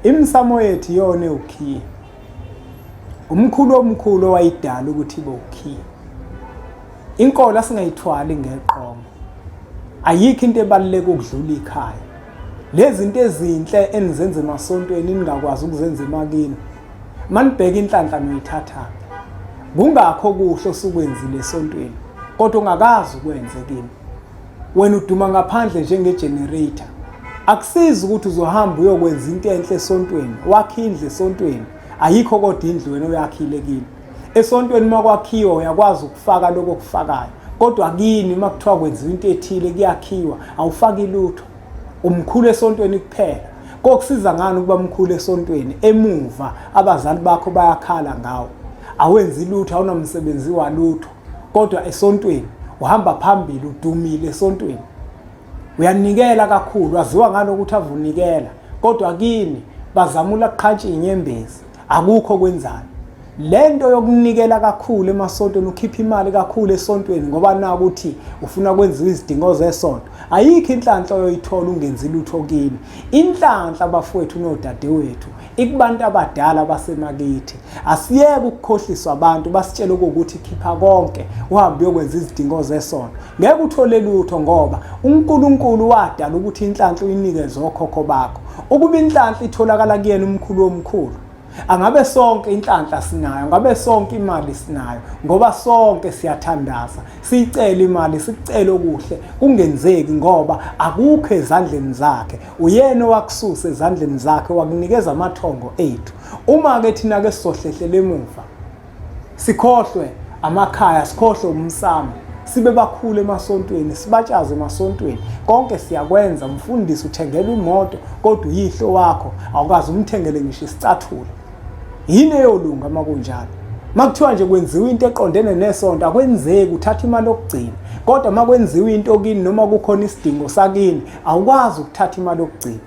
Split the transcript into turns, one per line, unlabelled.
Imsamo yethu iyona ewukhiye. Umkhulu omkhulu owayidala ukuthi ibe ukhiye. Inkolo asingayithwali ngeqomo. Ayikho into ebaluleke ukudlula ikhaya. Lezi zinto ezinhle enizenze emasontweni ningakwazi ukuzenza emakini. Manibheka inhlanhla noyithatha. Kungakho kuhle osukwenzile esontweni, kodwa ungakazi ukwenze kimi. Wena uduma ngaphandle njengegenerator. Akusizi ukuthi uzohamba uyokwenza into enhle esontweni, wakhe indlu esontweni. Ayikho kodwa indlu wena oyakhile kimi. Esontweni makwakhiwa uyakwazi ukufaka lokho okufakayo, kodwa kini makuthiwa kwenziwa into ethile kuyakhiwa awufaki lutho. Umkhulu esontweni kuphela. Kokusiza ngani ukuba umkhulu esontweni emuva abazali bakho bayakhala ngawo. Awenzi lutho, awunamsebenzi walutho, kodwa esontweni uhamba phambili udumile esontweni. Uyanikela kakhulu, waziwa ngalo ukuthi avunikela, kodwa kini bazamula kuqhantsha inyembezi, akukho kwenzayo. Lento yokunikela kakhulu emasontweni, ukhipha imali kakhulu esontweni ngoba na ukuthi ufuna kwenziwa izidingo zesonto, ayikho inhlanhla oyoyithola ungenzi lutho kini. Inhlanhla abafowethu nodadewethu ikubantu abadala basemakithi. Asiyeke ukukhohliswa abantu basitshela ukuthi khipha konke uhambe uyokwenza izidingo zesonto. Ngeke uthole lutho ngoba uNkulunkulu wadala ukuthi inhlanhla uyinikeze okhokho bakho. Ukuba inhlanhla itholakala kuyena umkhulu omkhulu, angabe sonke inhlanhla sinayo, ngabe sonke imali sinayo, ngoba sonke siyathandaza, sicela imali, sicela okuhle, kungenzeki ngoba akukho ezandleni zakhe. Uyena owakususa ezandleni zakhe wakunikeza amathongo ethu. Uma ke thina ke sizohlehlela emuva, sikhohlwe amakhaya, sikhohlwe umsamo, sibe bakhulu emasontweni, sibatshaze emasontweni, konke siyakwenza. Mfundisi uthengela imoto kodwa uyihlo wakho awukazi umthengele ngisho isicathulo. Yini eyolunga makunjalo? Makuthiwa nje kwenziwa into eqondene nesonto akwenzeki uthatha imali yokugcina, kodwa makwenziwa into kini noma kukhona isidingo sakini awukwazi ukuthatha imali yokugcina.